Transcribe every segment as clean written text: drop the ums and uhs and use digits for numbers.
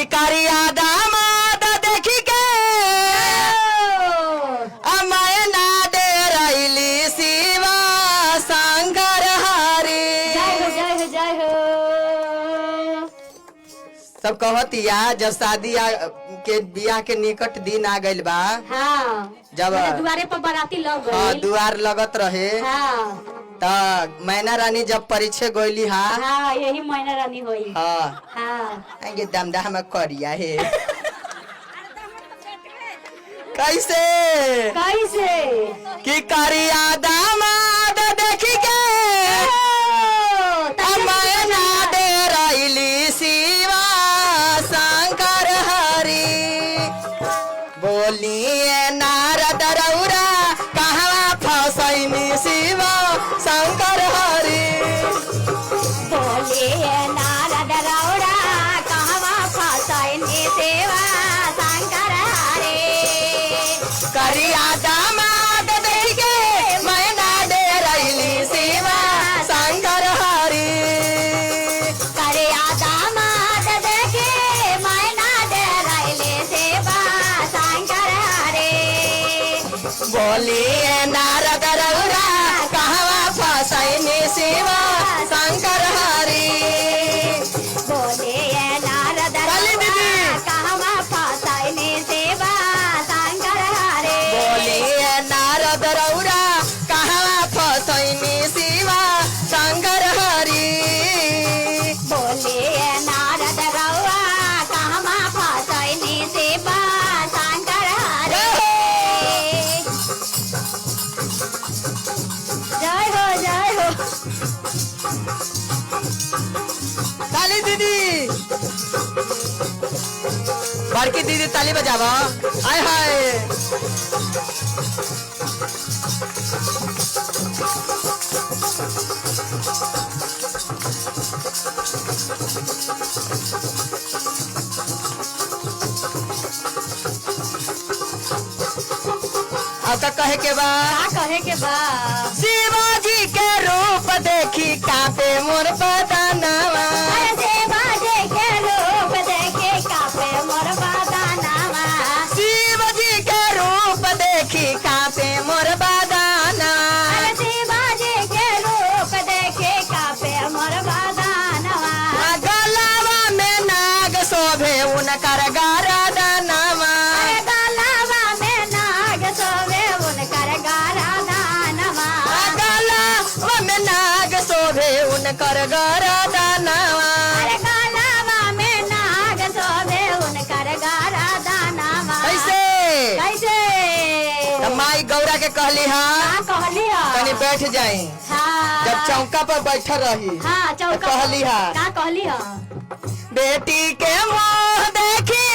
कि करिया दामाद देखी के मैना डेरैली शिवा शंकर हरि। जय हो जय हो। सब कहतिया जब शादी के बियाह के निकट दिन आ गइल बा। हाँ जब दुआरे पर बाराती लग गई। हाँ दुआर लगत रहे। हाँ तो मैना रानी जब परिचय गईली हा। हाँ यही मैना रानी होई। हाँ हाँ आगे दमदा में करिया है। कैसे कैसे कि करिया दामाद देखी के मैना डेरैली शिवा शंकर हरि। बोलिए नारद रौरा कहवा फसैनी शिवा शंकर हरि। बोले नारद रौरा कहवा फसैनी सेवा शंकर हरे। करिया दामाद देखे मैना डेरैली शिवा शंकर हरि। करिया दामाद देखे मैना डेरैली सेवा शंकर हरे। बोलिए नारद रौरा कहवा फसैनी शिवा शंकर हरि। बोले नारद काली दीदी। कहवा फसैनी सेवा शंकर हरे। बोलिए नारद रौरा कहवा फसैनी शिवा शंकर हरि। बोले नारद रौरा कहवा फसैनी सेवा शंकर हरे। जय हो जय हो। ताली दीदी बड़की दीदी ताली बजावा। आय हाय अब का कहे के बा। का कहे के बा। शिवाजी के रूप देखी कापे मोर बदनवा। अरे देवा देखे रूप देखे कापे मोर बदनवा। शिवजी के रूप देखी कापे मोर बदनवा। अरे देवा देखे रूप देखे कापे मोर बदनवा। गलावा में नाग शोभे उनकर गरदनवा। अरे गलावा में नाग सोवे उनकर गरदनवा। गलावा में नाग शोभे उनकर गरदनवा। अरे गलावा में नाग सोवे उनकर गरदनवा। कैसे कैसे त माई गौरा के कहली हा का कहली ह। तनी बैठ जाई। हाँ जब चौका पर बैठल रही हाँ तो चौका कहली हा का कहली ह। बेटी के मुँह देखी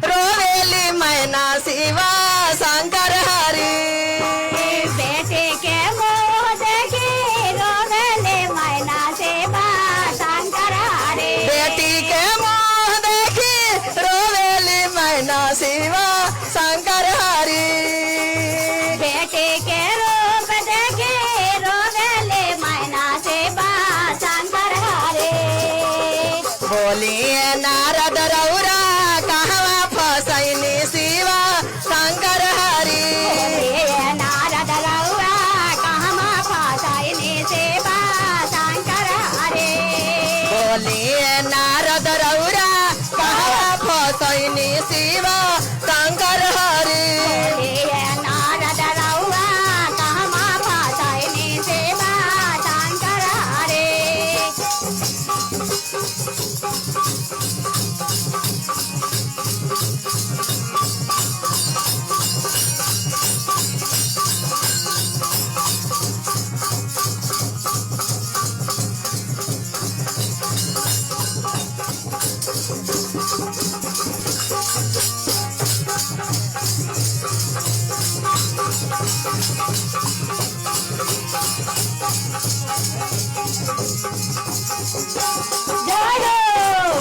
रोवेली मैना शिवा शंकर हरि। बेटे के मुँह देखी रोवेले मैना सेवा शंकर हरे। बेटी के मुँह देखी रोवेली मैना शिवा शंकर हरि। बेटे के रूप देखे रोवेले मैना सेवा शंकर हरे। बोलिए नारद रौरा कहवा फसैनी शिवा शंकर हरि। बोले नारद रौरा कहवा फसैनी सेवा शंकर हरे। बोलिए नारद रौरा कहवा फसैनी शिवा शंकर हरि। बोले नारद रौरा कहवा फसैनी सेवा शंकर हरे। जय हो।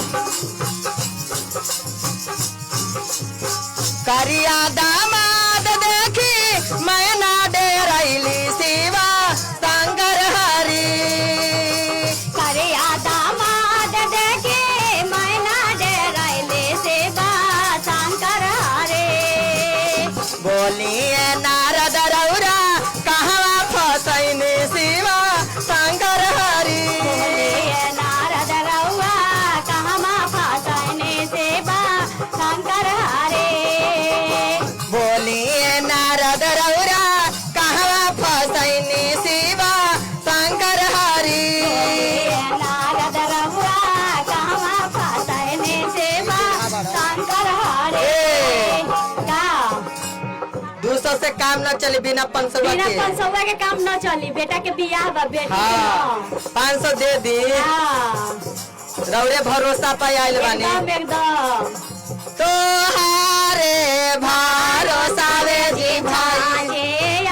करिया दामाद देखी मैना डेरैली शिवा शंकर हरि। करिया दामाद देखे मैना डेरैली सेवा काम न चले बिना 500 बिना के। 500 के काम न चली। बेटा के बियाह बा बेटी हाँ के 500 दे दी। न। हाँ रौरे भरोसा पे आइल बानी। एकदम एकदम। तोहारे भरोसा वे जी भाई। आजे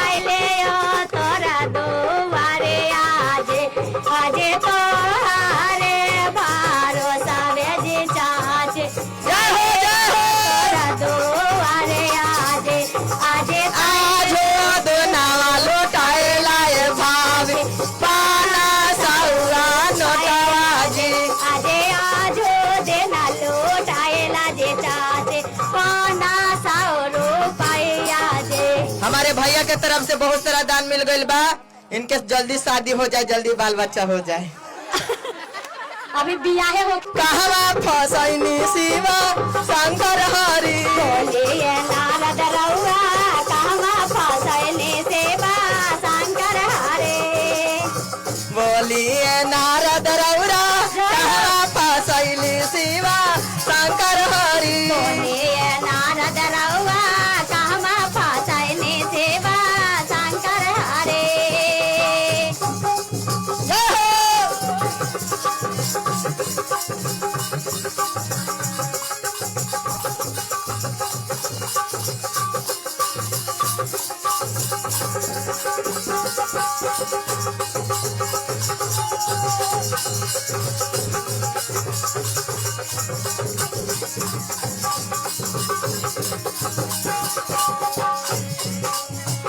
आइले ओ तोरा दुआरे आजे आजे तोहारे भरोसा वे जी चाचे। जय हो जय हो। तोरा दुआरे आजे आजे आजो दोनावा लुटाए लाए भाभी पाना सौरा नोटवा जी। आजे आजो देना लौटाएला जे चाचे पाना 100 रुपया जे। हमारे भैया के तरफ से बहुत सारा दान मिल गइल बा। इनके जल्दी शादी हो जाए, जल्दी बाल बच्चा हो जाए। अभी बियाहे हो कहवा फसैनी शिवा शंकर हरि। बोलिए नारद रउआ कहवा फसैले सेवा शंकर हरे। बोलिए नारद रौरा कहवा फसैली शिवा शंकर हरि। बोलिए नारद रउआ कहवा फसैले सेवा शंकर हरे। जय हो।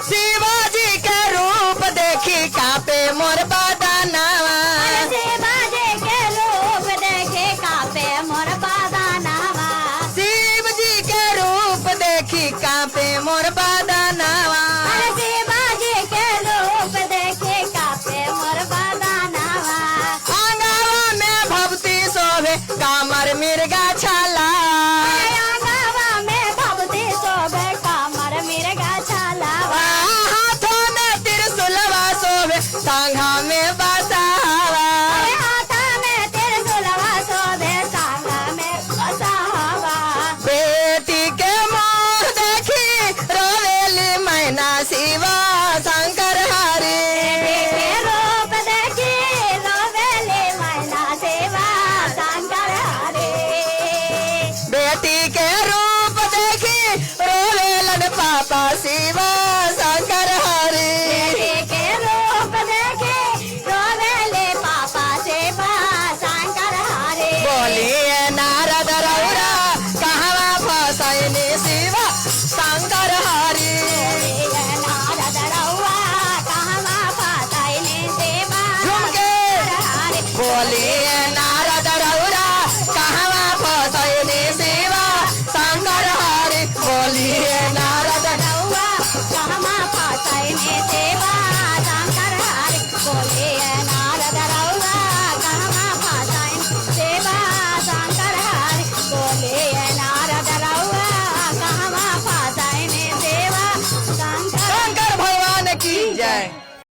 शिवाजी के रूप देखी कापे मोर बदनवा। सेवा जे के रूप देखे कापे मोर बदनवा। शिव जी के रूप देखी कापे मोर बदनवा। सेवा जे के रूप देखे कापे मोर बदनवा। अंगवा में भक्ति शोभे कामर मिर्गा छाला। अंगवा में भक्ति शोभे कामर मिर्गा छालावा। हाथों में त्रिशूलवा शोभे सांघा में बसावा। हाथ में त्रिशूलवा शोभे सांगा में बसावा। बेटी के मोह देखी रोवेली मैना शिवा शंकर हरि। के रूप देखी रोवेले मैना सेवा शंकर हरे। बेटी के रूप देखी रोवेलन पापा शिवा शंकर